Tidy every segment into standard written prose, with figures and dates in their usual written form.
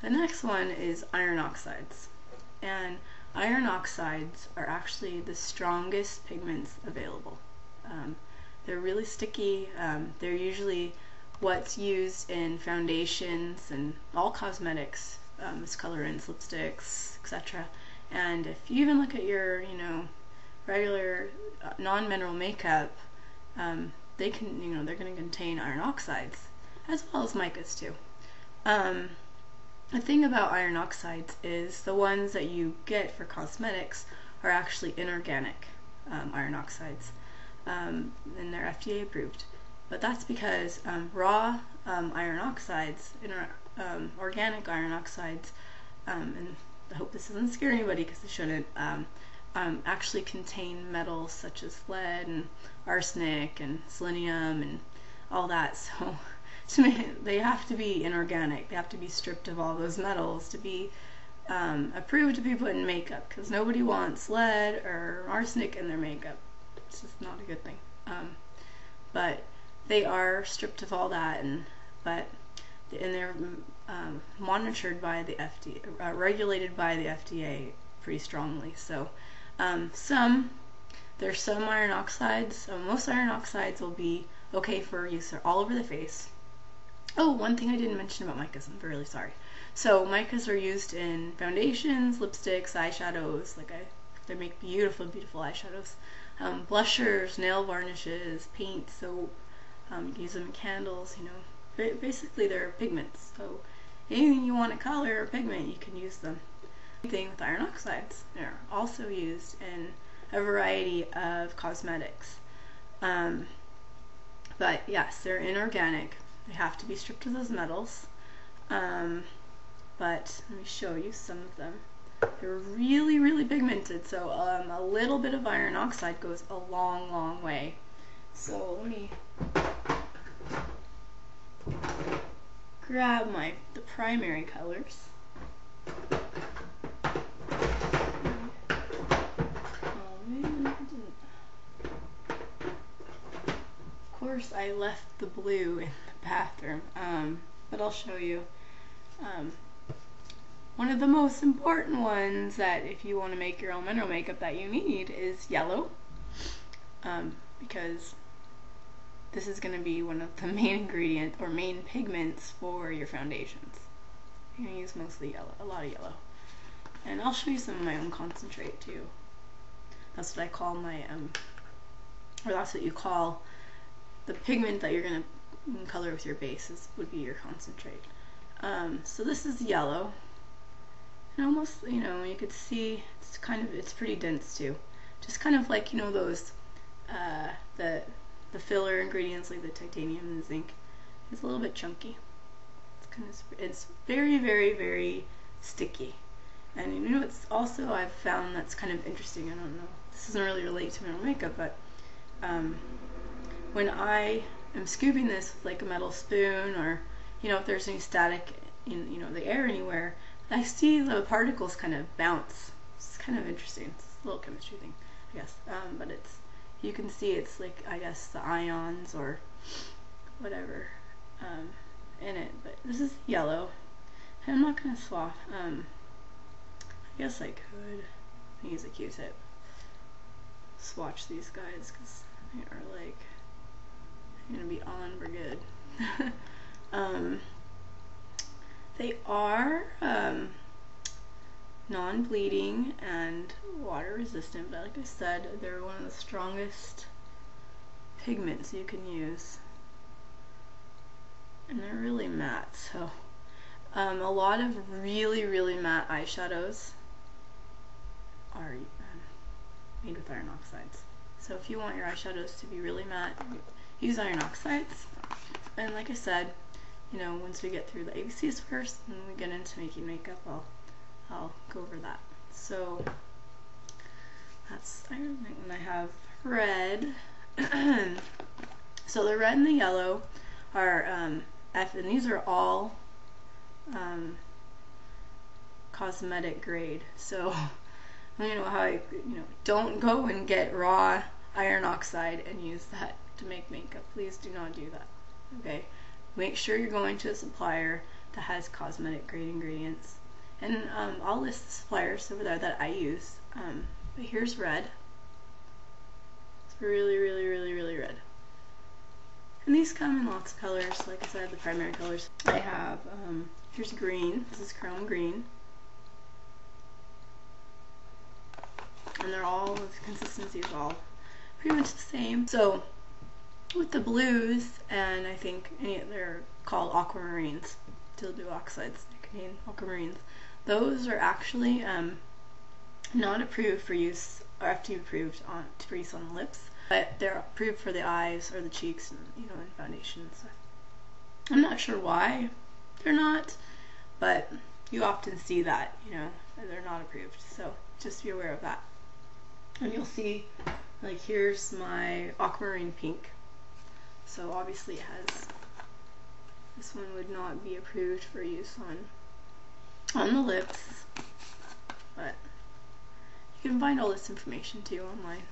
The next one is iron oxides. And iron oxides are actually the strongest pigments available. They're really sticky. They're usually what's used in foundations and all cosmetics, as colorants, lipsticks, etc. And if you even look at your, regular non-mineral makeup, they can, they're going to contain iron oxides as well as micas too. The thing about iron oxides is the ones that you get for cosmetics are actually inorganic iron oxides, and they're FDA approved. But that's because raw iron oxides, organic iron oxides, and I hope this doesn't scare anybody because it shouldn't, actually contain metals such as lead and arsenic and selenium and all that. So they have to be inorganic. They have to be stripped of all those metals to be approved to be put in makeup, because nobody wants lead or arsenic in their makeup. It's just not a good thing. But they are stripped of all that, and they're monitored by the FDA, regulated by the FDA pretty strongly. So there's some iron oxides. Most iron oxides will be okay for use all over the face. Oh, one thing I didn't mention about micas, I'm really sorry. So micas are used in foundations, lipsticks, eyeshadows. They make beautiful, beautiful eyeshadows. Blushers, nail varnishes, paint, soap. You can use them in candles. Basically they're pigments. So anything you want to color or pigment, you can use them. Same thing with iron oxides. They're also used in a variety of cosmetics. But yes, they're inorganic. They have to be stripped of those metals. But let me show you some of them. They're really, really pigmented, so a little bit of iron oxide goes a long, long way. So let me grab the primary colors. Of course, I left the blue in the bathroom, but I'll show you. One of the most important ones that if you want to make your own mineral makeup that you need is yellow, because this is going to be one of the main ingredients or main pigments for your foundations. You're going to use mostly yellow, a lot of yellow. And I'll show you some of my own concentrate too. That's what I call my, or that's what you call the pigment that you're going to color with your bases, would be your concentrate. So this is yellow. And almost, you could see it's pretty dense too. Just kind of like, those, the filler ingredients like the titanium and the zinc. It's a little bit chunky. It's very, very, very sticky. And it's also, I've found that's kind of interesting. I don't know, this doesn't really relate to mineral makeup, but when I am scooping this with like a metal spoon, or if there's any static in the air anywhere, I see the particles kind of bounce. It's kind of interesting. It's a little chemistry thing, I guess. But you can see it's like, I guess, the ions or whatever in it. But this is yellow, and I'm not gonna swap. I guess I could use a Q-tip. Swatch these guys because they are like gonna be on for good. They are non-bleeding and water resistant, but like I said, they're one of the strongest pigments you can use, and they're really matte. So a lot of really, really matte eyeshadows are made with iron oxides. So if you want your eyeshadows to be really matte, use iron oxides. And like I said, once we get through the ABCs first and we get into making makeup, I'll go over that. So that's iron. And I have red. So the red and the yellow are and these are all cosmetic grade. So how don't go and get raw iron oxide and use that to make makeup. Please do not do that. Okay, make sure you're going to a supplier that has cosmetic grade ingredients. And I'll list the suppliers over there that I use. But here's red. It's really, really, really, really red. And these come in lots of colors. Like I said, the primary colors. I have, here's green. This is chrome green. And they're all, the consistency is all pretty much the same. So with the blues, and I think they're called aquamarines, still do oxides, they contain aquamarines. Those are actually not approved for use, or FDA approved for use on the lips, but they're approved for the eyes or the cheeks, and and foundation and stuff. I'm not sure why they're not, but you often see that they're not approved. So just be aware of that. And you'll see, like, here's my aquamarine pink. So obviously it has, this one would not be approved for use on the lips, but you can find all this information too online.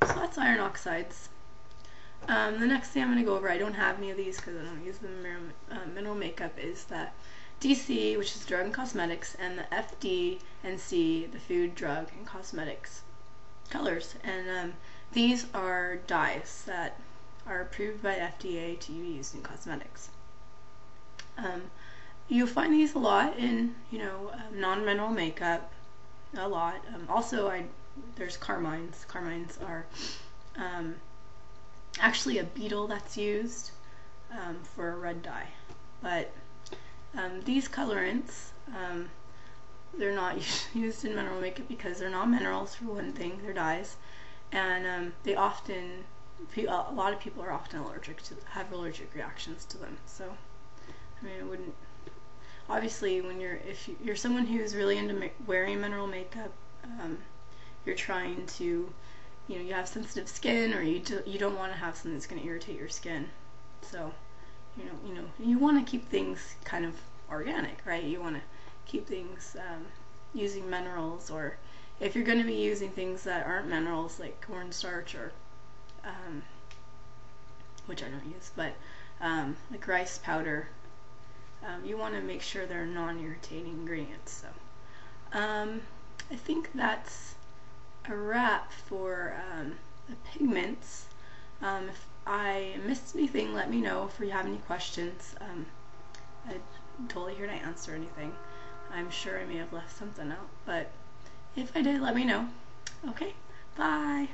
So that's iron oxides. The next thing I'm going to go over, I don't have any of these because I don't use them in mineral makeup, is the DC, which is drug and cosmetics, and the FD&C, the food, drug, and cosmetics colors. And these are dyes that are approved by FDA to be used in cosmetics. You'll find these a lot in non-mineral makeup, a lot. Also, there's carmines. Carmines are actually a beetle that's used for a red dye, but these colorants, they're not used in mineral makeup because they're not minerals, for one thing. They're dyes, and they often, a lot of people are often have allergic reactions to them. So I mean, it wouldn't, obviously, if you're someone who's really into wearing mineral makeup, you're trying to, you have sensitive skin, or you don't want to have something that's going to irritate your skin. So you want to keep things kind of organic, right? You want to keep things using minerals, or if you're going to be using things that aren't minerals, like cornstarch, or which I don't use, but like rice powder, you want to make sure they're non-irritating ingredients. So I think that's a wrap for the pigments. If I missed anything, let me know. If you have any questions, I'm totally here to answer anything. I'm sure I may have left something out, but if I did, let me know. Okay, bye!